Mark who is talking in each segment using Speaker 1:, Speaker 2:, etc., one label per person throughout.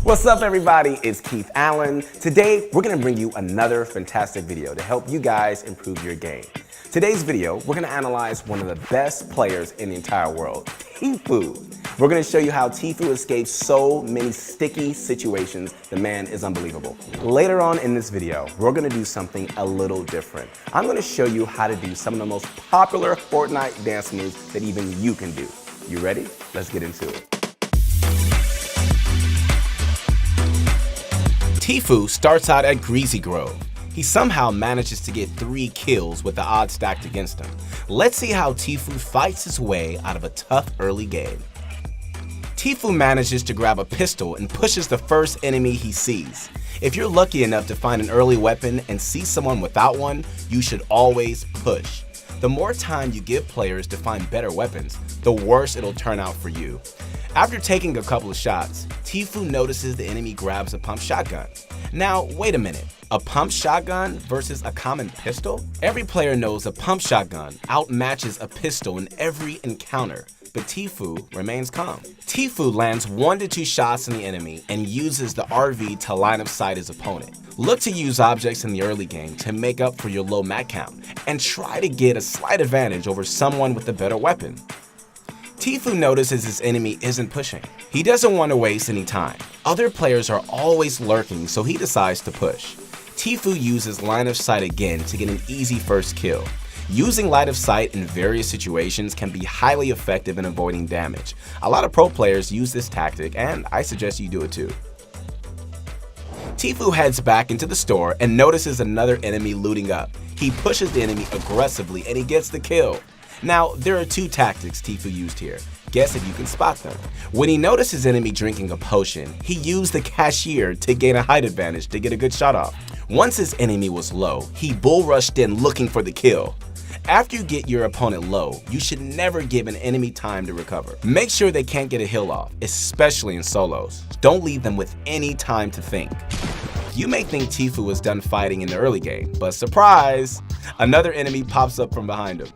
Speaker 1: What's up, everybody? It's Keith Allen. Today, we're gonna bring you another fantastic video to help you guys improve your game. Today's video, we're gonna analyze one of the best players in the entire world, Tfue. We're gonna show you how Tfue escapes so many sticky situations. The man is unbelievable. Later on in this video, we're gonna do something a little different. I'm gonna show you how to do some of the most popular Fortnite dance moves that even you can do. You ready? Let's get into it. Tfue starts out at Greasy Grove. He somehow manages to get 3 kills with the odds stacked against him. Let's see how Tfue fights his way out of a tough early game. Tfue manages to grab a pistol and pushes the first enemy he sees. If you're lucky enough to find an early weapon and see someone without one, you should always push. The more time you give players to find better weapons, the worse it'll turn out for you. After taking a couple of shots, Tfue notices the enemy grabs a pump shotgun. Now, wait a minute, a pump shotgun versus a common pistol? Every player knows a pump shotgun outmatches a pistol in every encounter, but Tfue remains calm. Tfue lands 1 to 2 shots on the enemy and uses the RV to line of sight his opponent. Look to use objects in the early game to make up for your low mat count, and try to get a slight advantage over someone with a better weapon. Tfue notices his enemy isn't pushing. He doesn't want to waste any time. Other players are always lurking, so he decides to push. Tfue uses line of sight again to get an easy first kill. Using line of sight in various situations can be highly effective in avoiding damage. A lot of pro players use this tactic, and I suggest you do it too. Tfue heads back into the store and notices another enemy looting up. He pushes the enemy aggressively and he gets the kill. Now, there are 2 tactics Tfue used here. Guess if you can spot them. When he noticed his enemy drinking a potion, he used the cashier to gain a height advantage to get a good shot off. Once his enemy was low, he bull rushed in looking for the kill. After you get your opponent low, you should never give an enemy time to recover. Make sure they can't get a heal off, especially in solos. Don't leave them with any time to think. You may think Tfue was done fighting in the early game, but surprise! Another enemy pops up from behind him.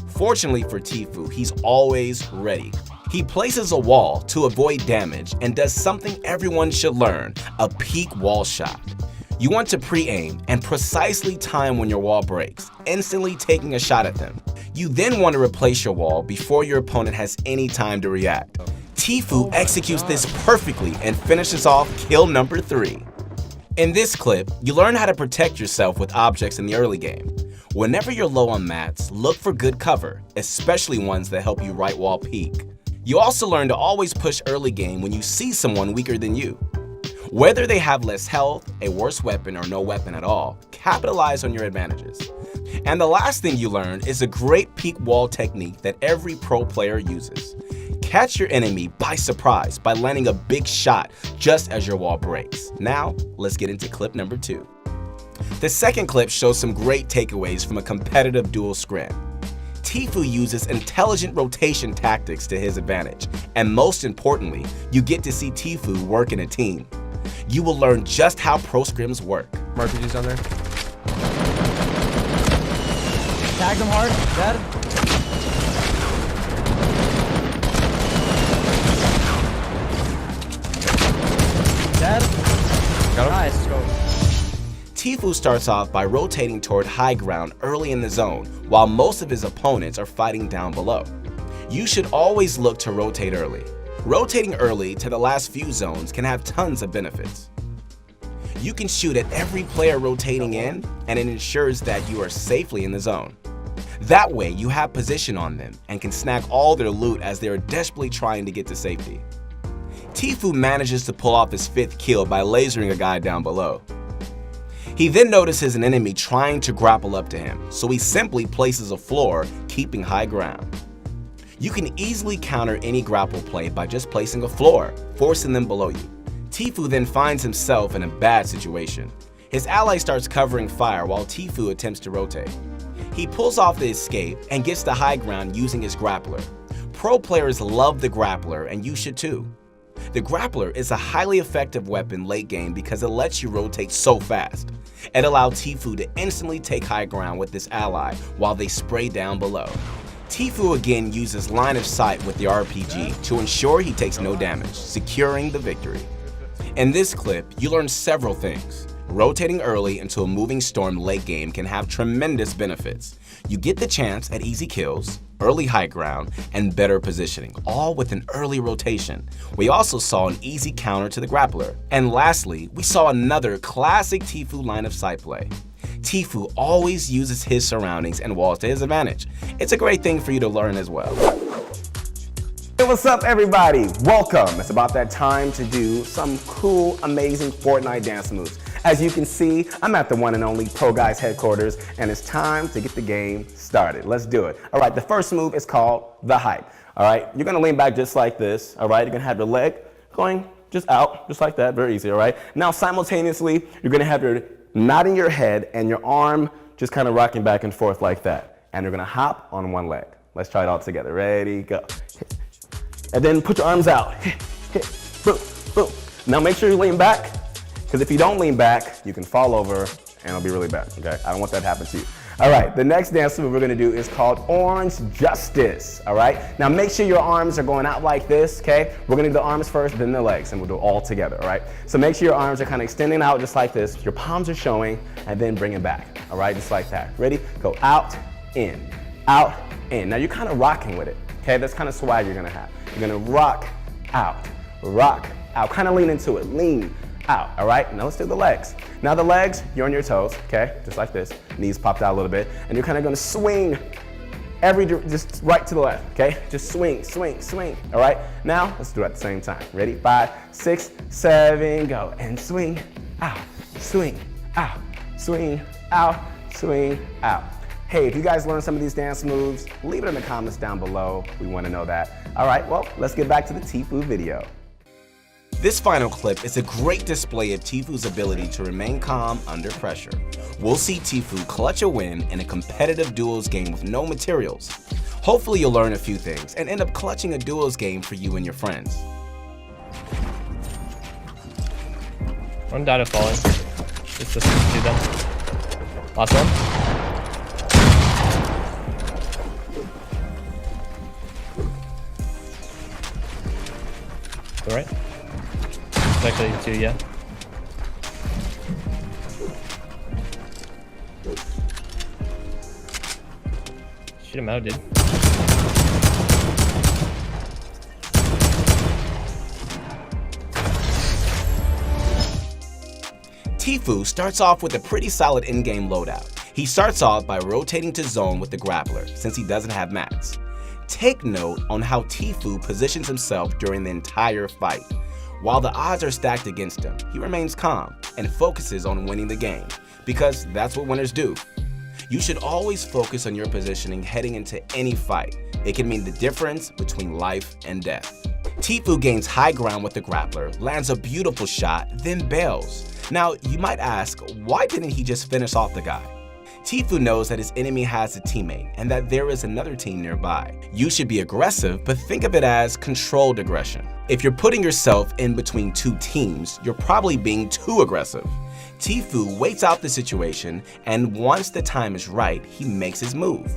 Speaker 1: Fortunately for Tfue, he's always ready. He places a wall to avoid damage and does something everyone should learn, a peek wall shot. You want to pre-aim and precisely time when your wall breaks, instantly taking a shot at them. You then want to replace your wall before your opponent has any time to react. Tfue executes this perfectly and finishes off kill number 3. In this clip, you learn how to protect yourself with objects in the early game. Whenever you're low on mats, look for good cover, especially ones that help you right wall peek. You also learn to always push early game when you see someone weaker than you. Whether they have less health, a worse weapon, or no weapon at all, capitalize on your advantages. And the last thing you learn is a great peek wall technique that every pro player uses. Catch your enemy by surprise by landing a big shot just as your wall breaks. Now, let's get into clip number 2. The second clip shows some great takeaways from a competitive dual scrim. Tfue uses intelligent rotation tactics to his advantage, and most importantly, you get to see Tfue work in a team. You will learn just how pro scrims work.
Speaker 2: RPG's on there. Tag them hard. Dead. Dead. Got him. Nice. Let's go.
Speaker 1: Tfue starts off by rotating toward high ground early in the zone, while most of his opponents are fighting down below. You should always look to rotate early. Rotating early to the last few zones can have tons of benefits. You can shoot at every player rotating in, and it ensures that you are safely in the zone. That way, you have position on them and can snag all their loot as they are desperately trying to get to safety. Tfue manages to pull off his 5th kill by lasering a guy down below. He then notices an enemy trying to grapple up to him, so he simply places a floor, keeping high ground. You can easily counter any grapple play by just placing a floor, forcing them below you. Tfue then finds himself in a bad situation. His ally starts covering fire while Tfue attempts to rotate. He pulls off the escape and gets the high ground using his grappler. Pro players love the grappler, and you should too. The grappler is a highly effective weapon late game because it lets you rotate so fast. It allowed Tfue to instantly take high ground with this ally while they spray down below. Tfue again uses line of sight with the RPG to ensure he takes no damage, securing the victory. In this clip, you learn several things. Rotating early into a moving storm late game can have tremendous benefits. You get the chance at easy kills, early high ground, and better positioning, all with an early rotation. We also saw an easy counter to the grappler. And lastly, we saw another classic Tfue line of sight play. Tfue always uses his surroundings and walls to his advantage. It's a great thing for you to learn as well.
Speaker 3: Hey, what's up everybody? Welcome. It's about that time to do some cool, amazing Fortnite dance moves. As you can see, I'm at the one and only Pro Guys headquarters, and it's time to get the game started. Let's do it. All right, the first move is called the hype. All right, you're gonna lean back just like this. All right, you're gonna have your leg going just out, just like that, very easy, all right? Now simultaneously, you're gonna have your nodding your head and your arm just kind of rocking back and forth like that. And you're gonna hop on one leg. Let's try it all together. Ready, go. And then put your arms out. Hit, hit, boom, boom. Now make sure you lean back, because if you don't lean back, you can fall over and it'll be really bad, okay? I don't want that to happen to you. All right, the next dance move we're gonna do is called Orange Justice, all right? Now make sure your arms are going out like this, okay? We're gonna do the arms first, then the legs, and we'll do it all together, all right? So make sure your arms are kind of extending out just like this, your palms are showing, and then bring it back, all right? Just like that. Ready? Go out, in, out, in. Now you're kind of rocking with it, okay? That's kind of swag you're gonna have. You're gonna rock out, kind of lean into it, lean out, all right? Now let's do the legs. Now the legs, you're on your toes, okay? Just like this, knees popped out a little bit, and you're kind of gonna swing just right to the left, okay? Just swing, swing, swing, all right? Now, let's do it at the same time. Ready? 5, 6, 7, go, and swing, out, swing, out, swing, out, swing, out. Hey, if you guys learned some of these dance moves, leave it in the comments down below. We want to know that. All right, well, let's get back to the Tfue video.
Speaker 1: This final clip is a great display of Tfue's ability to remain calm under pressure. We'll see Tfue clutch a win in a competitive duels game with no materials. Hopefully you'll learn a few things and end up clutching a duels game for you and your friends.
Speaker 2: One data falling. It's just do them. Last one. All right. It's actually 2, yeah. Shoot him out, dude.
Speaker 1: Tfue starts off with a pretty solid in-game loadout. He starts off by rotating to zone with the grappler, since he doesn't have mats. Take note on how Tfue positions himself during the entire fight. While the odds are stacked against him, he remains calm and focuses on winning the game, because that's what winners do. You should always focus on your positioning heading into any fight. It can mean the difference between life and death. Tfue gains high ground with the grappler, lands a beautiful shot, then bails. Now, you might ask, why didn't he just finish off the guy? Tfue knows that his enemy has a teammate and that there is another team nearby. You should be aggressive, but think of it as controlled aggression. If you're putting yourself in between two teams, you're probably being too aggressive. Tfue waits out the situation, and once the time is right, he makes his move.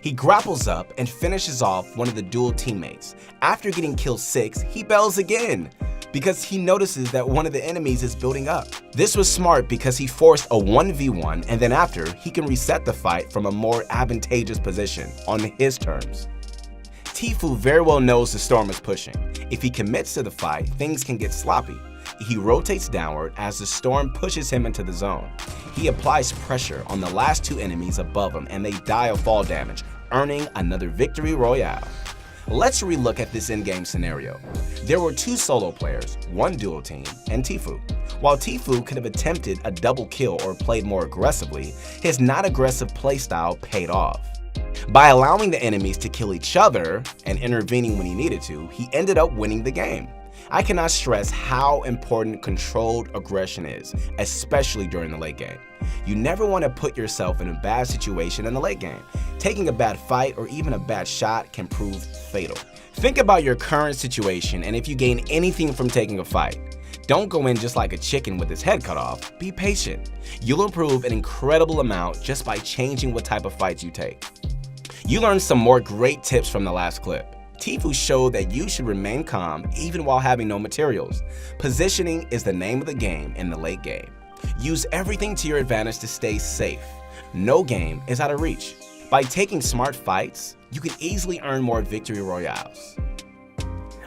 Speaker 1: He grapples up and finishes off one of the dual teammates. After getting kill 6, he bails again, because he notices that one of the enemies is building up. This was smart because he forced a 1v1, and then after, he can reset the fight from a more advantageous position on his terms. Tfue very well knows the storm is pushing. If he commits to the fight, things can get sloppy. He rotates downward as the storm pushes him into the zone. He applies pressure on the last 2 enemies above him, and they die of fall damage, earning another victory royale. Let's relook at this in-game scenario. There were 2 solo players, 1 duo team, and Tfue. While Tfue could have attempted a double kill or played more aggressively, his not aggressive playstyle paid off. By allowing the enemies to kill each other and intervening when he needed to, he ended up winning the game. I cannot stress how important controlled aggression is, especially during the late game. You never want to put yourself in a bad situation in the late game. Taking a bad fight or even a bad shot can prove fatal. Think about your current situation, and if you gain anything from taking a fight, don't go in just like a chicken with his head cut off. Be patient. You'll improve an incredible amount just by changing what type of fights you take. You learned some more great tips from the last clip. Tfue showed that you should remain calm even while having no materials. Positioning is the name of the game in the late game. Use everything to your advantage to stay safe. No game is out of reach. By taking smart fights, you can easily earn more victory royales.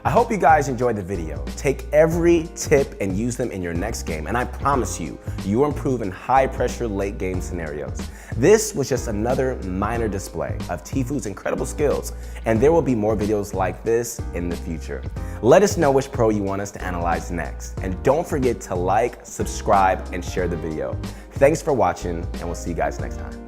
Speaker 3: I hope you guys enjoyed the video. Take every tip and use them in your next game, and I promise you, you will improve in high-pressure late game scenarios. This was just another minor display of Tfue's incredible skills, and there will be more videos like this in the future. Let us know which pro you want us to analyze next, and don't forget to like, subscribe, and share the video. Thanks for watching, and we'll see you guys next time.